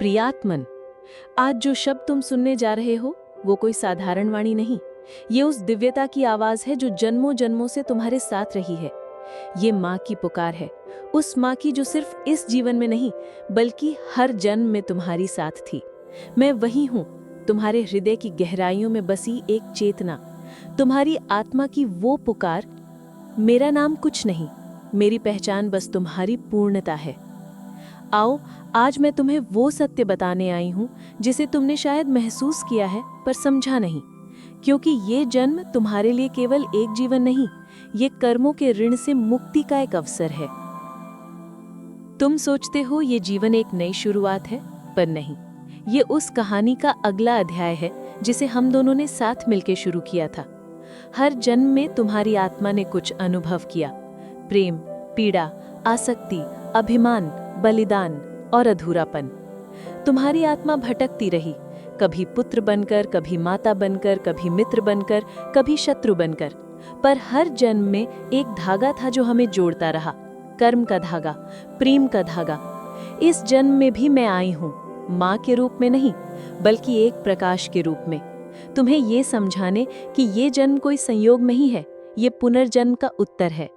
प्रियात्मन, आज जो शब्द तुम सुनने जा रहे हो वो कोई साधारण वाणी नहीं। ये उस दिव्यता की आवाज है जो जन्मों जन्मों से तुम्हारे साथ रही है। ये माँ की पुकार है, उस माँ की जो सिर्फ इस जीवन में नहीं बल्कि हर जन्म में तुम्हारी साथ थी। मैं वही हूँ, तुम्हारे हृदय की गहराइयों में बसी एक चेतना, तुम्हारी आत्मा की वो पुकार। मेरा नाम कुछ नहीं, मेरी पहचान बस तुम्हारी पूर्णता है। आओ, आज मैं तुम्हें वो सत्य बताने आई हूँ जिसे तुमने शायद महसूस किया है पर समझा नहीं, क्योंकि ये जन्म तुम्हारे लिए केवल एक जीवन नहीं, ये कर्मों के ऋण से मुक्ति का एक अवसर है। तुम सोचते हो ये जीवन एक नई शुरुआत है, पर नहीं, ये उस कहानी का अगला अध्याय है जिसे हम दोनों ने साथ मिलकर शुरू किया था। हर जन्म में तुम्हारी आत्मा ने कुछ अनुभव किया, प्रेम, पीड़ा, आसक्ति, अभिमान, बलिदान और अधूरापन। तुम्हारी आत्मा भटकती रही, कभी पुत्र बनकर, कभी माता बनकर, कभी मित्र बनकर, कभी शत्रु बनकर, पर हर जन्म में एक धागा था जो हमें जोड़ता रहा, कर्म का धागा, प्रेम का धागा। इस जन्म में भी मैं आई हूँ, माँ के रूप में नहीं बल्कि एक प्रकाश के रूप में, तुम्हें ये समझाने कि ये जन्म कोई संयोग नहीं है, ये पुनर्जन्म का उत्तर है।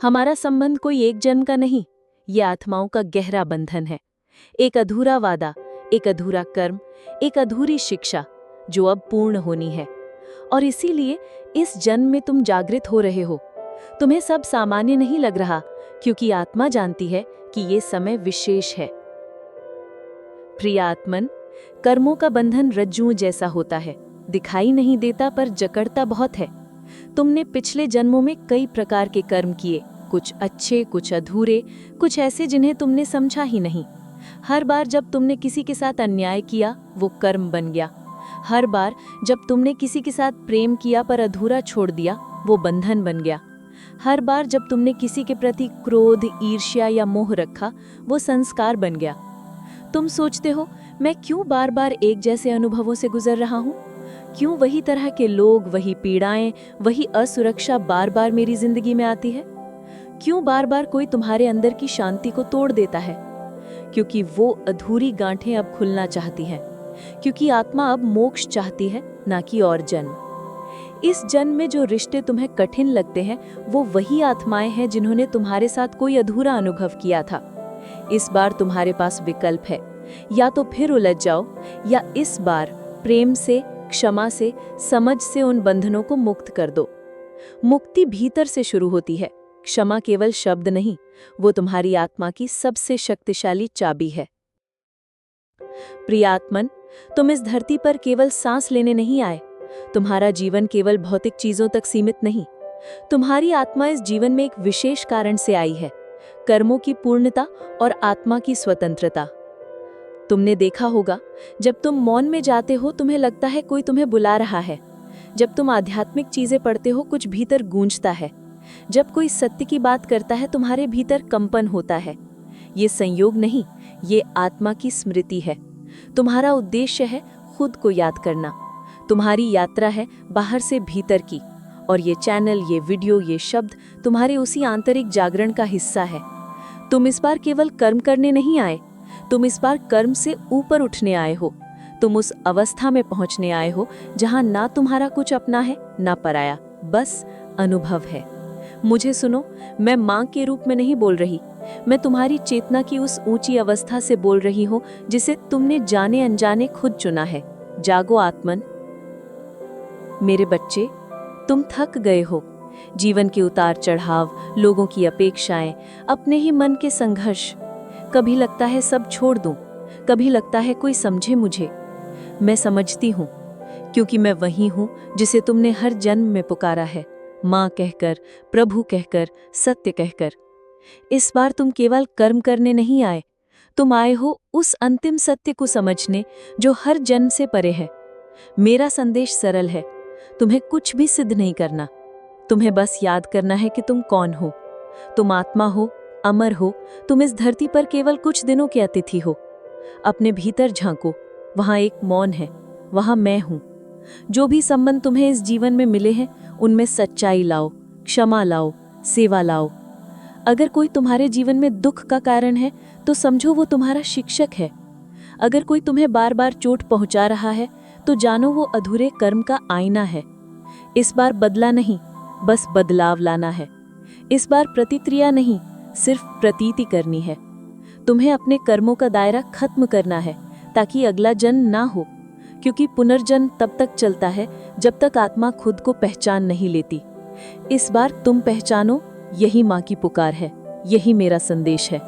हमारा संबंध कोई एक जन्म का नहीं, ये आत्माओं का गहरा बंधन है। एक अधूरा वादा, एक अधूरा कर्म, एक अधूरी शिक्षा जो अब पूर्ण होनी है। और इसीलिए इस जन्म में तुम जागृत हो रहे हो। तुम्हें सब सामान्य नहीं लग रहा, क्योंकि आत्मा जानती है कि ये समय विशेष है। प्रिय आत्मन, कर्मों का बंधन रज्जुओं जैसा होता है, दिखाई नहीं देता पर जकड़ता बहुत है। तुमने पिछले जन्मों में कई प्रकार के कर्म किए, कुछ अच्छे, कुछ अधूरे, कुछ ऐसे जिन्हें तुमने समझा ही नहीं। हर बार जब तुमने किसी के साथ अन्याय किया वो कर्म बन गया। हर बार जब तुमने किसी के साथ प्रेम किया पर अधूरा छोड़ दिया वो बंधन बन गया। हर बार जब तुमने किसी के प्रति क्रोध, ईर्ष्या या मोह रखा वो संस्कार बन गया। तुम सोचते हो मैं क्यों बार बार एक जैसे अनुभवों से गुजर रहा हूँ? क्यों वही तरह के लोग, वही पीड़ाएं, वही असुरक्षा बार बार मेरी जिंदगी में आती है? क्यों बार बार कोई तुम्हारे अंदर की शांति को तोड़ देता है? क्योंकि वो अधूरी गांठें अब खुलना चाहती हैं, क्योंकि आत्मा अब मोक्ष चाहती है, ना कि और जन्म। इस जन्म में जो रिश्ते तुम्हें कठिन लगते हैं वो वही आत्माएं हैं जिन्होंने तुम्हारे साथ कोई अधूरा अनुभव किया था। इस बार तुम्हारे पास विकल्प है, या तो फिर उलझ जाओ, या इस बार प्रेम से, क्षमा से, समझ से उन बंधनों को मुक्त कर दो। मुक्ति भीतर से शुरू होती है। क्षमा केवल शब्द नहीं, वो तुम्हारी आत्मा की सबसे शक्तिशाली चाबी है। प्रियात्मन, तुम इस धरती पर केवल सांस लेने नहीं आए। तुम्हारा जीवन केवल भौतिक चीजों तक सीमित नहीं। तुम्हारी आत्मा इस जीवन में एक विशेष कारण से आई है, कर्मों की पूर्णता और आत्मा की स्वतंत्रता। तुमने देखा होगा, जब तुम मौन में जाते हो तुम्हें लगता है कोई तुम्हें बुला रहा है। जब तुम आध्यात्मिक चीजें पढ़ते हो कुछ भीतर गूंजता है। जब कोई सत्य की बात करता है तुम्हारे भीतर कंपन होता है। ये संयोग नहीं, ये आत्मा की स्मृति है। तुम्हारा उद्देश्य है खुद को याद करना। तुम्हारी यात्रा है बाहर से भीतर की, और ये चैनल, ये वीडियो, ये शब्द तुम्हारे उसी आंतरिक जागरण का हिस्सा है। तुम इस बार केवल कर्म करने नहीं आए, तुम इस बार कर्म से ऊपर उठने आए हो। तुम उस अवस्था में पहुंचने आए हो जहां ना तुम्हारा कुछ अपना है ना पराया, बस अनुभव है। मुझे सुनो, मैं माँ के रूप में नहीं बोल रही, मैं तुम्हारी चेतना की उस ऊंची अवस्था से बोल रही हूँ जिसे तुमने जाने अनजाने खुद चुना है। जागो आत्मन। मेरे बच्चे, तुम थक गए हो। जीवन के उतार चढ़ाव, लोगों की अपेक्षाएं, अपने ही मन के संघर्ष। कभी लगता है सब छोड़ दूं, कभी लगता है कोई समझे मुझे। मैं समझती हूँ, क्योंकि मैं वही हूँ जिसे तुमने हर जन्म में पुकारा है, माँ कहकर, प्रभु कहकर, सत्य कहकर। इस बार तुम केवल कर्म करने नहीं आए, तुम आए हो उस अंतिम सत्य को समझने जो हर जन्म से परे है। मेरा संदेश सरल है, तुम्हें कुछ भी सिद्ध नहीं करना, तुम्हें बस याद करना है कि तुम कौन हो। तुम आत्मा हो, अमर हो, तुम इस धरती पर केवल कुछ दिनों के अतिथि हो। अपने भीतर झांको, वहाँ एक मौन है, वहाँ मैं हूँ। जो भी संबंध तुम्हें इस जीवन में मिले हैं उनमें सच्चाई लाओ, क्षमा लाओ, सेवा लाओ। अगर कोई तुम्हारे जीवन में दुख का कारण है तो समझो वो तुम्हारा शिक्षक है। अगर कोई तुम्हें बार बार चोट पहुंचा रहा है तो जानो वो अधूरे कर्म का आईना है। इस बार बदला नहीं, बस बदलाव लाना है। इस बार प्रतिक्रिया नहीं, सिर्फ प्रतीति करनी है। तुम्हें अपने कर्मों का दायरा खत्म करना है ताकि अगला जन्म ना हो, क्योंकि पुनर्जन्म तब तक चलता है जब तक आत्मा खुद को पहचान नहीं लेती। इस बार तुम पहचानो, यही माँ की पुकार है, यही मेरा संदेश है।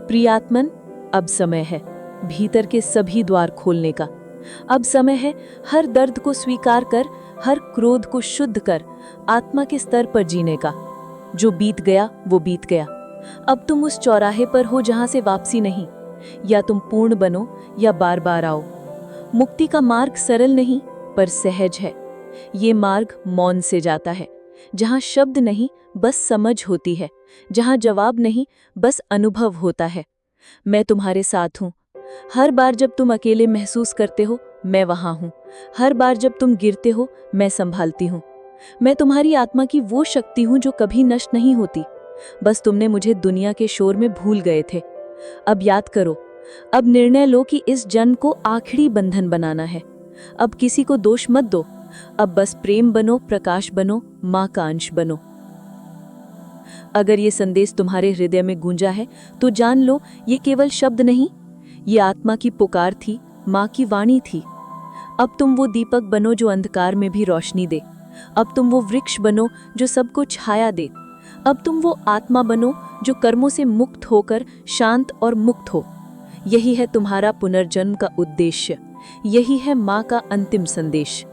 प्रियात्मन, अब समय है भीतर के सभी द्वार खोलने का। अब समय है हर दर्द को स्वीकार कर, हर क्रोध को शुद्ध कर, आत्मा के स्तर पर जीने का। जो बीत गया वो बीत गया। अब तुम उस चौराहे पर हो जहां से वापसी नहीं। या तुम पूर्ण बनो या बार बार आओ। मुक्ति का मार्ग सरल नहीं पर सहज है। ये मार्ग मौन से जाता है, जहां शब्द नहीं बस समझ होती है, जहां जवाब नहीं बस अनुभव होता है। मैं तुम्हारे साथ हूं। हर बार जब तुम अकेले महसूस करते हो, मैं वहां हूं। हर बार जब तुम गिरते हो, मैं संभालती हूं। मैं तुम्हारी आत्मा की वो शक्ति हूं जो कभी नष्ट नहीं होती। बस तुमने मुझे दुनिया के शोर में भूल गए थे। अब याद करो, अब निर्णय लो कि इस जन्म को आखिरी बंधन बनाना है। अब किसी को दोष मत दो। अब बस प्रेम बनो, प्रकाश बनो, मां का अंश बनो। अगर ये संदेश तुम्हारे हृदय में गूंजा है तो जान लो, ये केवल शब्द नहीं, ये आत्मा की पुकार थी, मां की वाणी थी। अब तुम वो दीपक बनो जो अंधकार में भी रोशनी दे। अब तुम वो वृक्ष बनो जो सबको छाया दे। अब तुम वो आत्मा बनो जो कर्मों से मुक्त होकर शांत और मुक्त हो। यही है तुम्हारा पुनर्जन्म का उद्देश्य। यही है मां का अंतिम संदेश।